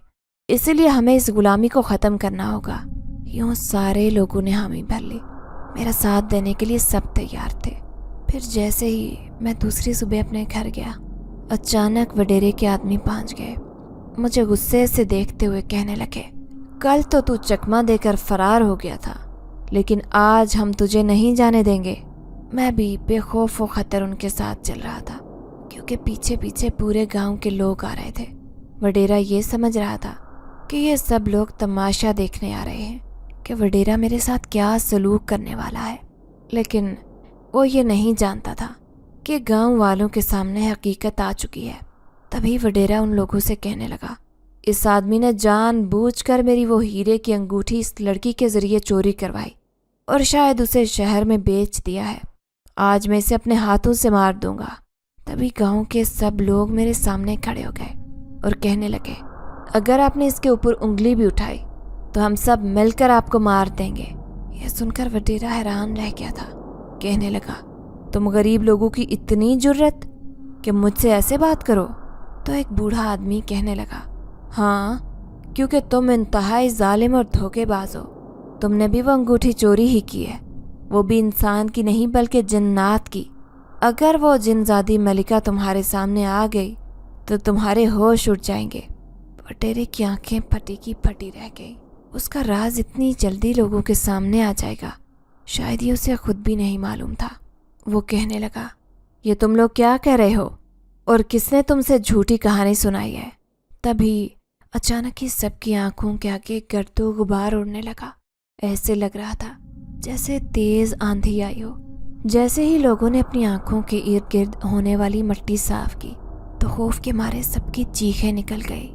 इसीलिए हमें इस गुलामी को ख़त्म करना होगा। यूँ सारे लोगों ने हामी भर ली। मेरा साथ देने के लिए सब तैयार थे। फिर जैसे ही मैं दूसरी सुबह अपने घर गया, अचानक वडेरे के आदमी पहुंच गए। मुझे गुस्से से देखते हुए कहने लगे, कल तो तू चकमा देकर फरार हो गया था, लेकिन आज हम तुझे नहीं जाने देंगे। मैं भी बेखौफ व खतर उनके साथ चल रहा था, क्योंकि पीछे पीछे पूरे गांव के लोग आ रहे थे। वडेरा ये समझ रहा था कि ये सब लोग तमाशा देखने आ रहे हैं कि वडेरा मेरे साथ क्या सलूक करने वाला है, लेकिन वो ये नहीं जानता था कि गांव वालों के सामने हकीकत आ चुकी है। तभी वडेरा उन लोगों से कहने लगा, इस आदमी ने जानबूझकर मेरी वो हीरे की अंगूठी इस लड़की के जरिए चोरी करवाई और शायद उसे शहर में बेच दिया है। आज मैं इसे अपने हाथों से मार दूंगा। तभी गांव के सब लोग मेरे सामने खड़े हो गए और कहने लगे, अगर आपने इसके ऊपर उंगली भी उठाई तो हम सब मिलकर आपको मार देंगे। यह सुनकर वडेरा हैरान रह गया था। कहने लगा, तुम गरीब लोगों की इतनी जुर्रत कि मुझसे ऐसे बात करो? तो एक बूढ़ा आदमी कहने लगा, हाँ, क्योंकि तुम इंतहाई जालिम और धोखेबाज हो। तुमने भी वो अंगूठी चोरी ही की है, वो भी इंसान की नहीं बल्कि जिन्नात की। अगर वो जिनजादी मलिका तुम्हारे सामने आ गई तो तुम्हारे होश उड़ जाएंगे। वडेरे की आंखें फटी की फटी रह गई। उसका राज इतनी जल्दी लोगों के सामने आ जाएगा, शायद ये उसे खुद भी नहीं मालूम था। वो कहने लगा, ये तुम लोग क्या कह रहे हो और किसने तुमसे झूठी कहानी सुनाई है? तभी अचानक ही सबकी आंखों के आगे गर्दो गुबार उड़ने लगा। ऐसे लग रहा था जैसे तेज आंधी आई हो। जैसे ही लोगों ने अपनी आंखों के इर्द गिर्द होने वाली मिट्टी साफ की तो खौफ के मारे सबकी चीखें निकल गई,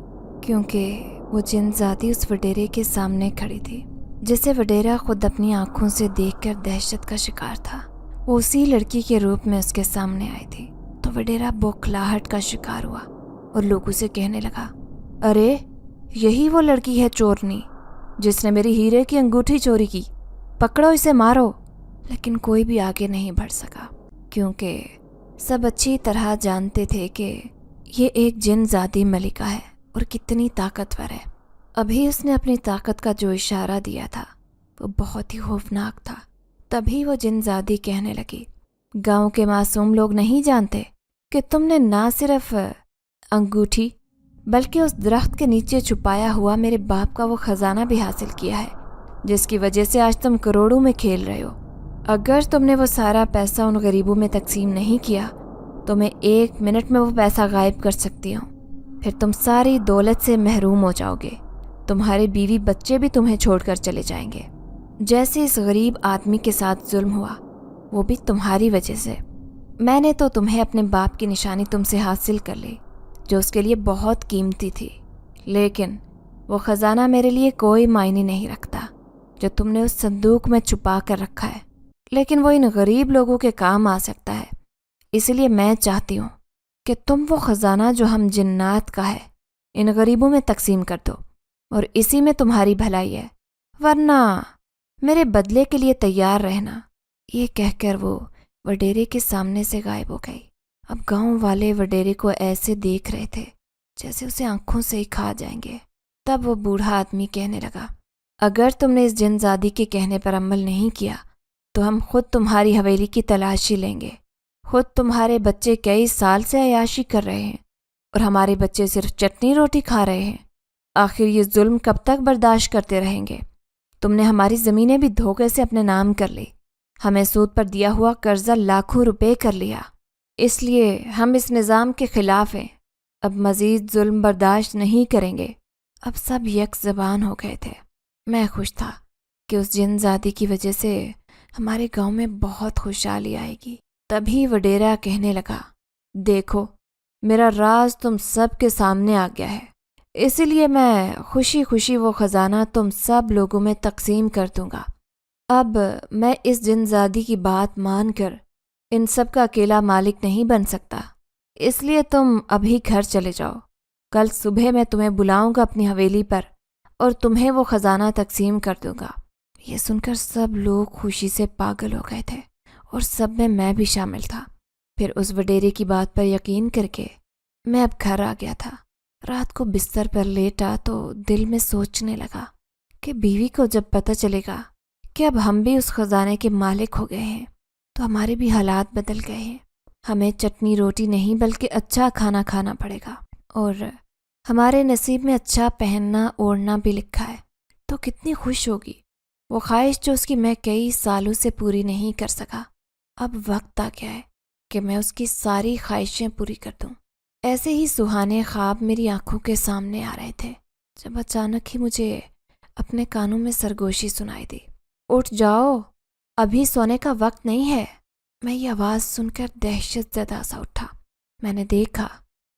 क्योंकि वो जिनजादी उस वडेरे के सामने खड़ी थी जिसे वडेरा खुद अपनी आंखों से देखकर दहशत का शिकार था। वो उसी लड़की के रूप में उसके सामने आई थी। तो वडेरा बौखलाहट का शिकार हुआ और लोगों से कहने लगा, अरे यही वो लड़की है चोरनी जिसने मेरी हीरे की अंगूठी चोरी की, पकड़ो इसे, मारो। लेकिन कोई भी आगे नहीं बढ़ सका, क्योंकि सब अच्छी तरह जानते थे कि ये एक जिनजादी मलिका है और कितनी ताकतवर है। अभी उसने अपनी ताकत का जो इशारा दिया था वो बहुत ही खौफनाक था। तभी वो जिनजादी कहने लगी, गांव के मासूम लोग नहीं जानते कि तुमने ना सिर्फ अंगूठी बल्कि उस दरख्त के नीचे छुपाया हुआ मेरे बाप का वो खजाना भी हासिल किया है, जिसकी वजह से आज तुम करोड़ों में खेल रहे हो। अगर तुमने वो सारा पैसा उन गरीबों में तकसीम नहीं किया तो मैं 1 मिनट में वो पैसा गायब कर सकती हूँ। फिर तुम सारी दौलत से महरूम हो जाओगे। तुम्हारे बीवी बच्चे भी तुम्हें छोड़कर चले जाएंगे। जैसे इस गरीब आदमी के साथ जुल्म हुआ वो भी तुम्हारी वजह से। मैंने तो तुम्हें अपने बाप की निशानी तुमसे हासिल कर ली जो उसके लिए बहुत कीमती थी, लेकिन वो ख़जाना मेरे लिए कोई मायने नहीं रखता जो तुमने उस संदूक में छुपा कर रखा है। लेकिन वो इन गरीब लोगों के काम आ सकता है, इसलिए मैं चाहती हूँ कि तुम वो ख़जाना जो हम जिन्नात का है इन गरीबों में तकसीम कर दो, और इसी में तुम्हारी भलाई है, वरना मेरे बदले के लिए तैयार रहना। ये कहकर वो वडेरे के सामने से गायब हो गई। अब गांव वाले वडेरे को ऐसे देख रहे थे जैसे उसे आंखों से ही खा जाएंगे। तब वो बूढ़ा आदमी कहने लगा, अगर तुमने इस जिनजादी के कहने पर अमल नहीं किया तो हम खुद तुम्हारी हवेली की तलाशी लेंगे। खुद तुम्हारे बच्चे कई साल से अयाशी कर रहे हैं और हमारे बच्चे सिर्फ चटनी रोटी खा रहे हैं। आखिर ये जुल्म कब तक बर्दाश्त करते रहेंगे? तुमने हमारी ज़मीनें भी धोखे से अपने नाम कर ली, हमें सूद पर दिया हुआ कर्जा लाखों रुपए कर लिया, इसलिए हम इस निज़ाम के ख़िलाफ़ हैं। अब मज़ीद जुल्म बर्दाश्त नहीं करेंगे। अब सब एक ज़बान हो गए थे। मैं खुश था कि उस जिनजादी की वजह से हमारे गांव में बहुत खुशहाली आएगी। तभी वडेरा कहने लगा, देखो मेरा राज तुम सब के सामने आ गया है, इसीलिए मैं खुशी खुशी वो ख़जाना तुम सब लोगों में तकसीम कर दूंगा। अब मैं इस जिनजादी की बात मानकर इन सब का अकेला मालिक नहीं बन सकता, इसलिए तुम अभी घर चले जाओ। कल सुबह मैं तुम्हें बुलाऊंगा अपनी हवेली पर और तुम्हें वो ख़जाना तकसीम कर दूंगा। ये सुनकर सब लोग खुशी से पागल हो गए थे और सब में मैं भी शामिल था। फिर उस वडेरे की बात पर यकीन करके मैं अब घर आ गया था। रात को बिस्तर पर लेटा तो दिल में सोचने लगा कि बीवी को जब पता चलेगा कि अब हम भी उस ख़जाने के मालिक हो गए हैं तो हमारे भी हालात बदल गए हैं। ہمیں چٹنی روٹی نہیں بلکہ اچھا کھانا کھانا پڑے گا، اور ہمارے نصیب میں اچھا پہننا اوڑھنا بھی لکھا ہے۔ تو کتنی خوش ہوگی وہ خواہش جو اس کی میں کئی سالوں سے پوری نہیں کر سکا۔ اب وقت آ گیا ہے کہ میں اس کی ساری خواہشیں پوری کر دوں۔ ایسے ہی سہانے خواب میری آنکھوں کے سامنے آ رہے تھے جب اچانک ہی مجھے اپنے کانوں میں سرگوشی سنائی دی، اٹھ جاؤ، ابھی سونے کا وقت نہیں ہے۔ میں یہ آواز سن کر دہشت زدہ سا اٹھا۔ میں نے دیکھا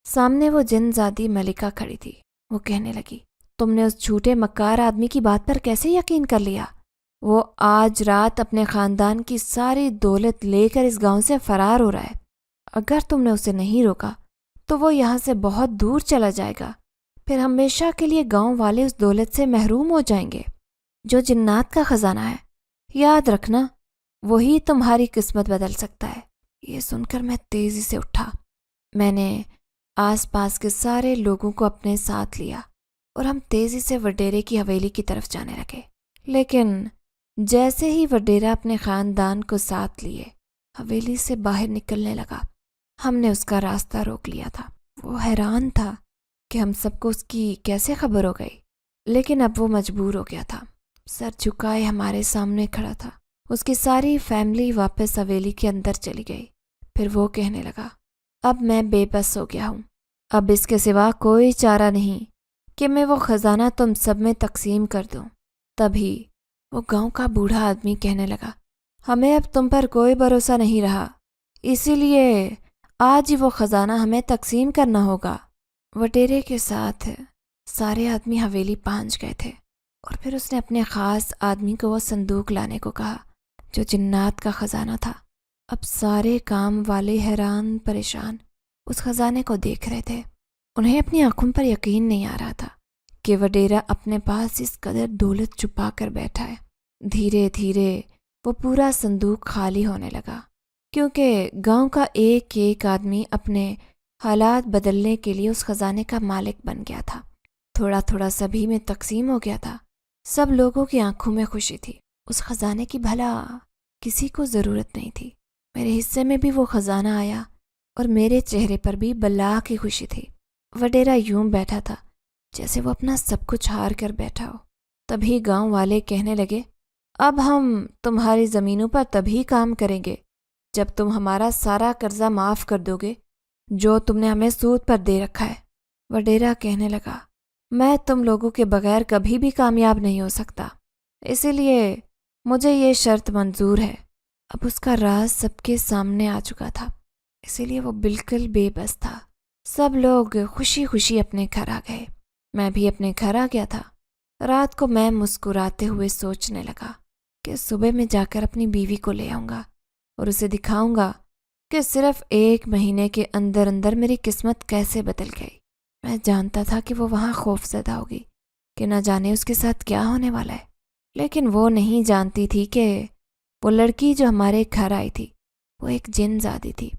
سامنے وہ جن زادی ملکہ کھڑی تھی۔ وہ کہنے لگی، تم نے اس جھوٹے مکار آدمی کی بات پر کیسے یقین کر لیا؟ وہ آج رات اپنے خاندان کی ساری دولت لے کر اس گاؤں سے فرار ہو رہا ہے۔ اگر تم نے اسے نہیں روکا تو وہ یہاں سے بہت دور چلا جائے گا، پھر ہمیشہ کے لیے گاؤں والے اس دولت سے محروم ہو جائیں گے جو جنات کا خزانہ ہے۔ یاد رکھنا، وہی تمہاری قسمت بدل سکتا ہے۔ یہ سن کر میں تیزی سے اٹھا۔ میں نے آس پاس کے سارے لوگوں کو اپنے ساتھ لیا اور ہم تیزی سے وڈیرے کی حویلی کی طرف جانے لگے۔ لیکن جیسے ہی وڈیرا اپنے خاندان کو ساتھ لیے حویلی سے باہر نکلنے لگا، ہم نے اس کا راستہ روک لیا تھا۔ وہ حیران تھا کہ ہم سب کو اس کی کیسے خبر ہو گئی، لیکن اب وہ مجبور ہو گیا تھا۔ سر جھکائے ہمارے سامنے کھڑا تھا۔ اس کی ساری فیملی واپس حویلی کے اندر چلی گئی۔ پھر وہ کہنے لگا، اب میں بے بس ہو گیا ہوں۔ اب اس کے سوا کوئی چارہ نہیں کہ میں وہ خزانہ تم سب میں تقسیم کر دوں۔ تبھی وہ گاؤں کا بوڑھا آدمی کہنے لگا، ہمیں اب تم پر کوئی بھروسہ نہیں رہا، اسی لیے آج ہی وہ خزانہ ہمیں تقسیم کرنا ہوگا۔ وڈیرے کے ساتھ سارے آدمی حویلی پہنچ گئے تھے، اور پھر اس نے اپنے خاص آدمی کو وہ صندوق لانے کو کہا جو جنات کا خزانہ تھا۔ اب سارے کام والے حیران پریشان اس خزانے کو دیکھ رہے تھے۔ انہیں اپنی آنکھوں پر یقین نہیں آ رہا تھا کہ وڈیرا اپنے پاس اس قدر دولت چھپا کر بیٹھا ہے۔ دھیرے دھیرے وہ پورا صندوق خالی ہونے لگا، کیونکہ گاؤں کا ایک ایک آدمی اپنے حالات بدلنے کے لیے اس خزانے کا مالک بن گیا تھا۔ تھوڑا تھوڑا سبھی میں تقسیم ہو گیا تھا۔ سب لوگوں کی آنکھوں میں خوشی تھی۔ اس خزانے کی بھلا کسی کو ضرورت نہیں تھی۔ میرے حصے میں بھی وہ خزانہ آیا اور میرے چہرے پر بھی بلا کی خوشی تھی۔ وڈیرا یوں بیٹھا تھا جیسے وہ اپنا سب کچھ ہار کر بیٹھا ہو۔ تبھی گاؤں والے کہنے لگے، اب ہم تمہاری زمینوں پر تبھی کام کریں گے جب تم ہمارا سارا قرضہ معاف کر دو گے جو تم نے ہمیں سود پر دے رکھا ہے۔ وڈیرا کہنے لگا، میں تم لوگوں کے بغیر کبھی بھی کامیاب نہیں ہو سکتا، اسی لیے مجھے یہ شرط منظور ہے۔ اب اس کا راز سب کے سامنے آ چکا تھا، اسی لیے وہ بالکل بے بس تھا۔ سب لوگ خوشی خوشی اپنے گھر آ گئے۔ میں بھی اپنے گھر آ گیا تھا۔ رات کو میں مسکراتے ہوئے سوچنے لگا کہ صبح میں جا کر اپنی بیوی کو لے آؤں گا اور اسے دکھاؤں گا کہ صرف 1 مہینے کے اندر اندر میری قسمت کیسے بدل گئی۔ میں جانتا تھا کہ وہ وہاں خوف زدہ ہوگی کہ نہ جانے اس کے ساتھ کیا ہونے والا ہے، لیکن وہ نہیں جانتی تھی کہ وہ لڑکی جو ہمارے گھر آئی تھی وہ ایک جن زادی تھی۔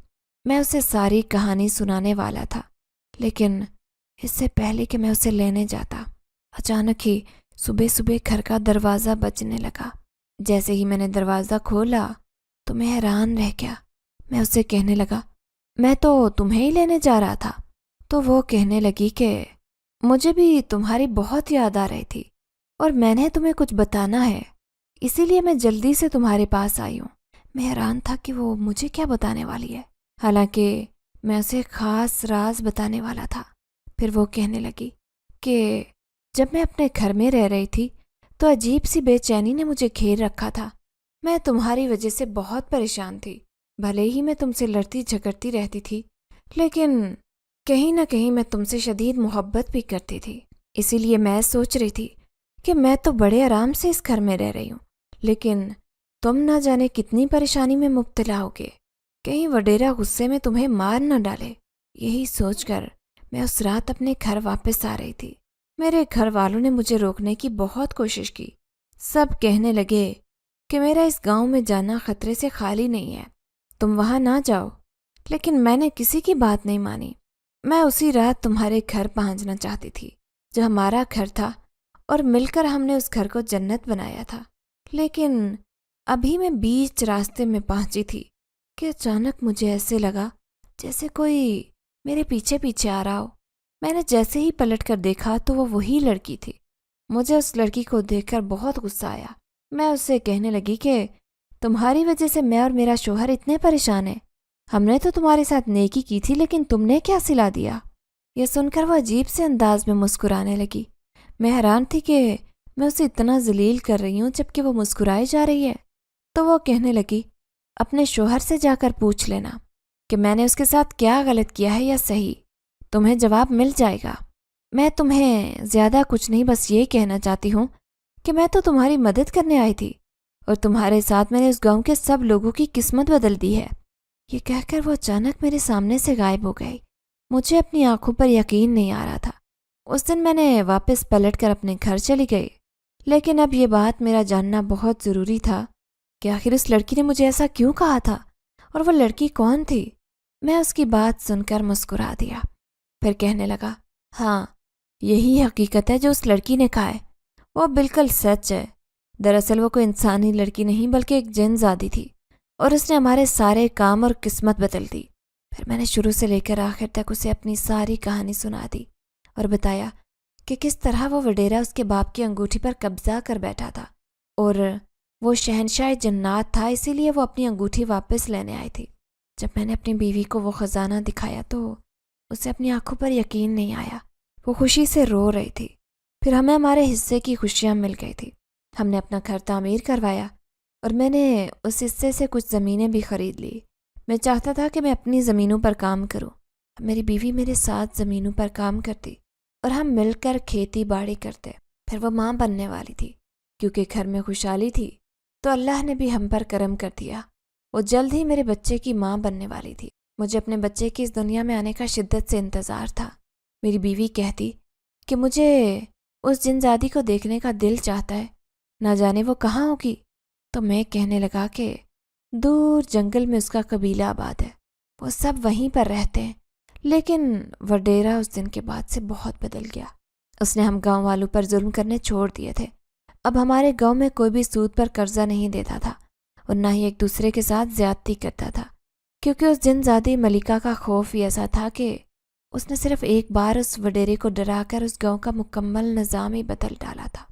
میں اسے ساری کہانی سنانے والا تھا، لیکن اس سے پہلے کہ میں اسے لینے جاتا، اچانک ہی صبح صبح گھر کا دروازہ بجنے لگا۔ جیسے ہی میں نے دروازہ کھولا تو میں حیران رہ گیا۔ میں اسے کہنے لگا، میں تو تمہیں ہی لینے جا رہا تھا۔ تو وہ کہنے لگی کہ مجھے بھی تمہاری بہت یاد آ رہی تھی اور میں نے تمہیں کچھ بتانا ہے، اسی لیے میں جلدی سے تمہارے پاس آئی ہوں۔ میں حیران تھا کہ وہ مجھے کیا بتانے والی ہے، حالانکہ میں اسے خاص راز بتانے والا تھا۔ پھر وہ کہنے لگی کہ جب میں اپنے گھر میں رہ رہی تھی تو عجیب سی بے چینی نے مجھے گھیر رکھا تھا۔ میں تمہاری وجہ سے بہت پریشان تھی، بھلے ہی میں تم سے لڑتی جھگڑتی رہتی تھی، لیکن کہیں نہ کہیں میں تم سے شدید محبت بھی کرتی تھی۔ اسی لیے میں سوچ رہی تھی کہ میں تو بڑے آرام سے اس گھر میں رہ رہی ہوں، لیکن تم نہ جانے کتنی پریشانی میں مبتلا ہوگے، کہیں وڈیرا غصے میں تمہیں مار نہ ڈالے۔ یہی سوچ کر میں اس رات اپنے گھر واپس آ رہی تھی۔ میرے گھر والوں نے مجھے روکنے کی بہت کوشش کی۔ سب کہنے لگے کہ میرا اس گاؤں میں جانا خطرے سے خالی نہیں ہے، تم وہاں نہ جاؤ، لیکن میں نے کسی کی بات نہیں مانی۔ میں اسی رات تمہارے گھر پہنچنا چاہتی تھی جو ہمارا گھر تھا، اور مل کر ہم نے اس گھر کو جنت بنایا تھا۔ لیکن ابھی میں بیچ راستے میں پہنچی تھی کہ اچانک مجھے ایسے لگا جیسے کوئی میرے پیچھے پیچھے آ رہا ہو۔ میں نے جیسے ہی پلٹ کر دیکھا تو وہ وہی لڑکی تھی۔ مجھے اس لڑکی کو دیکھ کر بہت غصہ آیا۔ میں اس سے کہنے لگی کہ تمہاری وجہ سے میں اور میرا شوہر اتنے پریشان ہیں۔ ہم نے تو تمہارے ساتھ نیکی کی تھی، لیکن تم نے کیا سلا دیا؟ یہ سن کر وہ عجیب سے انداز میں مسکرانے لگی۔ میں حیران تھی کہ میں اسے اتنا ذلیل کر رہی ہوں جبکہ وہ مسکرائی جا رہی ہے۔ تو وہ کہنے لگی، اپنے شوہر سے جا کر پوچھ لینا کہ میں نے اس کے ساتھ کیا غلط کیا ہے یا صحیح، تمہیں جواب مل جائے گا۔ میں تمہیں زیادہ کچھ نہیں، بس یہ کہنا چاہتی ہوں کہ میں تو تمہاری مدد کرنے آئی تھی، اور تمہارے ساتھ میں نے اس گاؤں کے سب لوگوں کی قسمت بدل دی ہے۔ یہ کہہ کر وہ اچانک میرے سامنے سے غائب ہو گئی۔ مجھے اپنی آنکھوں پر یقین نہیں آ رہا تھا۔ اس دن میں نے واپس پلٹ کر اپنے گھر چلی گئی، لیکن اب یہ بات میرا جاننا بہت ضروری تھا کہ آخر اس لڑکی نے مجھے ایسا کیوں کہا تھا، اور وہ لڑکی کون تھی؟ میں اس کی بات سن کر مسکرا دیا، پھر کہنے لگا، ہاں یہی حقیقت ہے جو اس لڑکی نے کہا ہے، وہ بالکل سچ ہے۔ دراصل وہ کوئی انسانی لڑکی نہیں بلکہ ایک جن زادی تھی، اور اس نے ہمارے سارے کام اور قسمت بدل دی۔ پھر میں نے شروع سے لے کر آخر تک اسے اپنی ساری کہانی سنا دی اور بتایا کہ کس طرح وہ وڈیرا اس کے باپ کی انگوٹھی پر قبضہ کر بیٹھا تھا، اور وہ شہنشاہ جنات تھا، اسی لیے وہ اپنی انگوٹھی واپس لینے آئی تھی۔ جب میں نے اپنی بیوی کو وہ خزانہ دکھایا تو اسے اپنی آنکھوں پر یقین نہیں آیا۔ وہ خوشی سے رو رہی تھی۔ پھر ہمیں ہمارے حصے کی خوشیاں مل گئی تھی۔ ہم نے اپنا گھر تعمیر کروایا، اور میں نے اس حصے سے کچھ زمینیں بھی خرید لی۔ میں چاہتا تھا کہ میں اپنی زمینوں پر کام کروں۔ میری بیوی میرے ساتھ زمینوں پر کام کرتی اور ہم مل کر کھیتی باڑی کرتے۔ پھر وہ ماں بننے والی تھی۔ کیونکہ گھر میں خوشحالی تھی تو اللہ نے بھی ہم پر کرم کر دیا۔ وہ جلد ہی میرے بچے کی ماں بننے والی تھی۔ مجھے اپنے بچے کی اس دنیا میں آنے کا شدت سے انتظار تھا۔ میری بیوی کہتی کہ مجھے اس جنزادی کو دیکھنے کا دل چاہتا ہے، نہ جانے وہ کہاں ہوگی۔ تو میں کہنے لگا کہ دور جنگل میں اس کا قبیلہ آباد ہے، وہ سب وہیں پر رہتے ہیں۔ لیکن وڈیرا اس دن کے بعد سے بہت بدل گیا۔ اس نے ہم گاؤں والوں پر ظلم کرنے چھوڑ دیے تھے۔ اب ہمارے گاؤں میں کوئی بھی سود پر قرضہ نہیں دیتا تھا، اور نہ ہی ایک دوسرے کے ساتھ زیادتی کرتا تھا، کیونکہ اس جنزادی ملکہ کا خوف ہی ایسا تھا کہ اس نے صرف ایک بار اس وڈیرے کو ڈرا کر اس گاؤں کا مکمل نظام ہی بدل ڈالا تھا۔